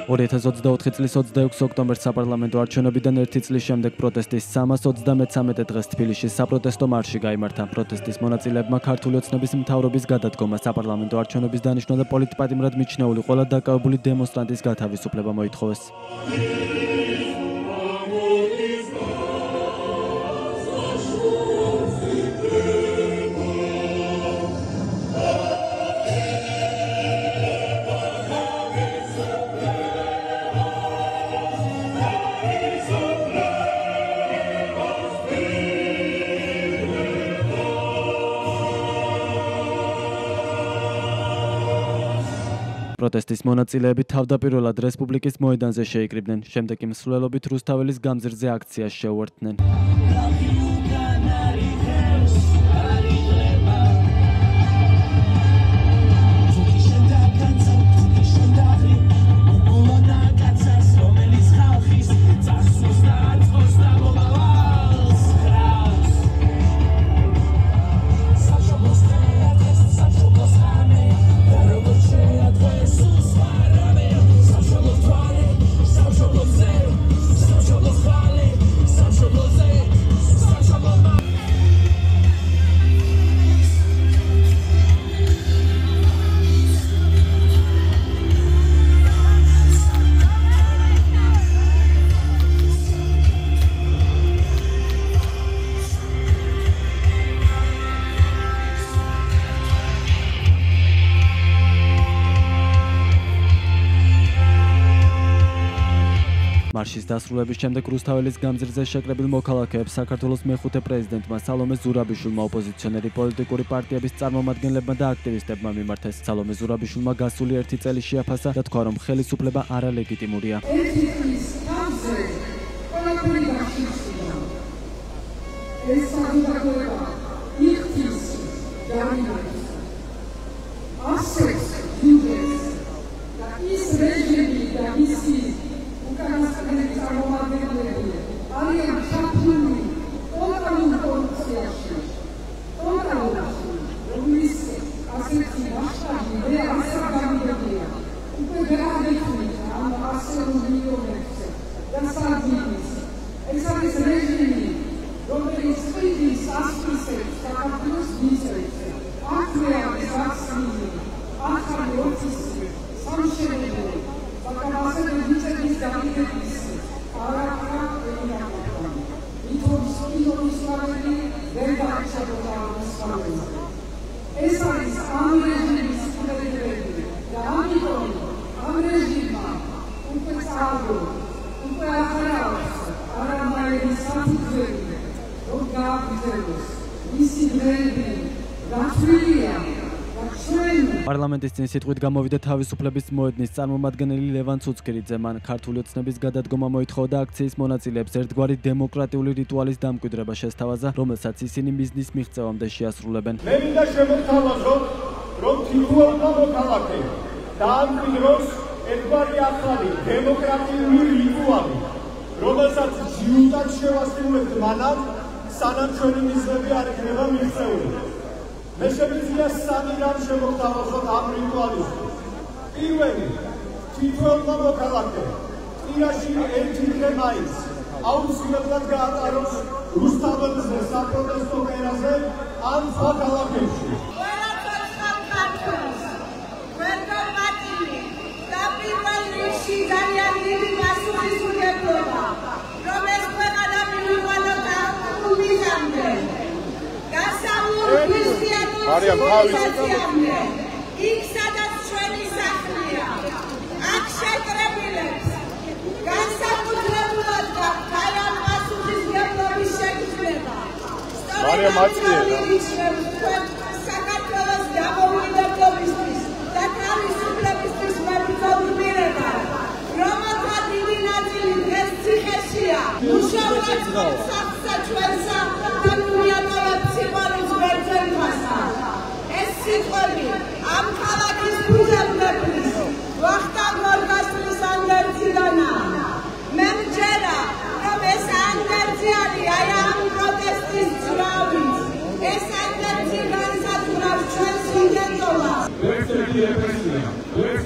2024 წლის 26 ოქტომბერს საპარლამენტო არჩევნებიდან 1 წლის შემდეგ პროტესტის 333 დღეს თბილისში საპროტესტო მარში გაიმართა. პროტესტის მონაწილეებმა ქართული ოცნების მთავრობის გადადგომა, საპარლამენტო არჩევნების დანიშვნა და პოლიტპატიმრად მიჩნეული ყველა დაკავებული დემონსტრანტის გათავისუფლება მოითხოვეს. პროტესტის მონაწილეები თავდაპირველად რესპუბლიკის მოედანზე შეიკრიბნენ, შემდეგ კი მსვლელობით რუსთაველის გამზირზე აქციას შეუერთდნენ. მარშის დასრულების შემდეგ რუსთაველის გამზირზე შეკრებილ მოქალაქეებს საქართველოს მეხუთე პრეზიდენტმა სალომე ზურაბიშვილმა, ოპოზიციონერი პოლიტიკური პარტიების წარმომადგენლებმა და აქტივისტებმა მიმართეს. სალომე ზურაბიშვილმა გასული 1 წელი შეაფასა და თქვა, რომ ხელისუფლება არალეგიტიმურია. პარლამენტის წინ სიტყვით გამოვიდა თავისუფლების მოედნის წარმომადგენელი ლევან ცუცქირიძე. მან ქართული ოცნების გადადგომა მოითხოვა და აქციის მონაწილეებს ერთგვარი დემოკრატიული რიტუალის დამკვიდრება შესთავაზა, რომელსაც ისინი მიზნის მიღწევამდე შეასრულებენ. მე მინდა შემოგთავაზოთ, რომ თითოეულმა მოქალაქემ დაამკვიდროს ერთგვარი ახალი დემოკრატიული რიტუალი, რომელსაც ჯიუტად შევასრულებთ მანამ, სანამ ჩვენი მიზნები არ იქნება მიღწეული. მე შემიძლია 3 რამ შემოგთავაზოთ ამ რიტუალისთვის. პირველი, თითოეულმა მოქალაქემ კვირაში 1 დღე მაინც აუცილებლად გაატაროს რუსთაველზე საპროტესტო წერაზე ან სხვა ქალაქებში. ძალიან დიდი მასუხისმგებლობა, რომ ეს ქვეყანა მივიყვანოთ ამ მიზანზე. იქ სადაც ჩვენი სახლია, აქ შეკრებილებს განსაკუთრებულად გაქვთ აი ამ პასუხისმგებლობის შეგრძნება. საქართველოს დამოუკიდებლობისთვის და თავისუფლებისთვის მებრძოლ გმირება, რომელთა დიდი ნაწილი დღეს ციხეშია. მუშაობენ სახლსა ჩვენსა და ნუიატოვებ სიყვარულს ბერძენთასა. ეს სიტყვები ამ ქალაქის ფუძემდებლის ვახტანგ ორგასტრის ანდერძიდანაა. მე მჯერა, რომ ეს ანდერძი არის აი ამ პროტესტის ძრავი. ეს ანდერძი განსაზღვრავს ჩვენს ინდენტობას. Let's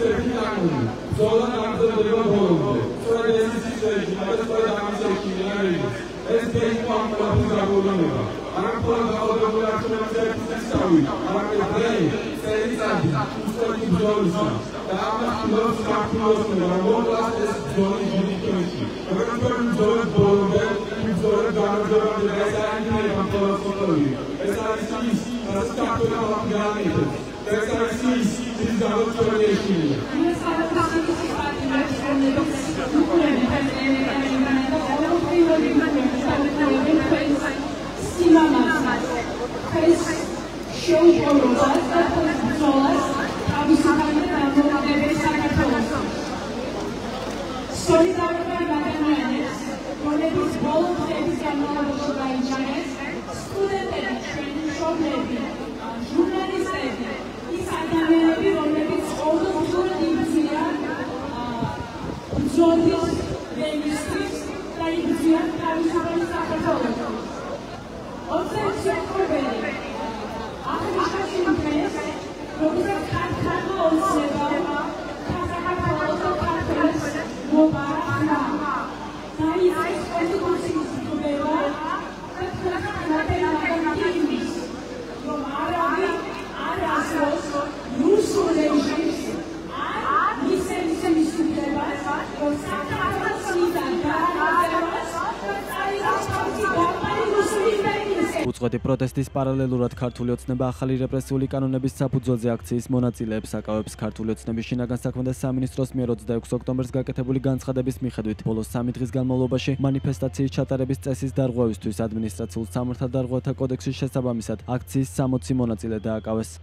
უწყვეტი პროტესტის პარალელურად ქართული ოცნება ახალი რეპრესიული კანონების საფუძველზე აქციის მონაწილეებს აკავებს. ქართული ოცნების შინაგან საქმეთა სამინისტროს მიერ 26 ოქტომბერს გაკეთებული განცხადების მიხედვით ბოლოს 3 დღის განმავლობაში მანიფესტაციის ჩატარების წესის დარღვევისთვის ადმინისტრაციულ სამართალდარღვევათა კოდექსის შესაბამისად აქციის 60 მონაწილე დააკავეს.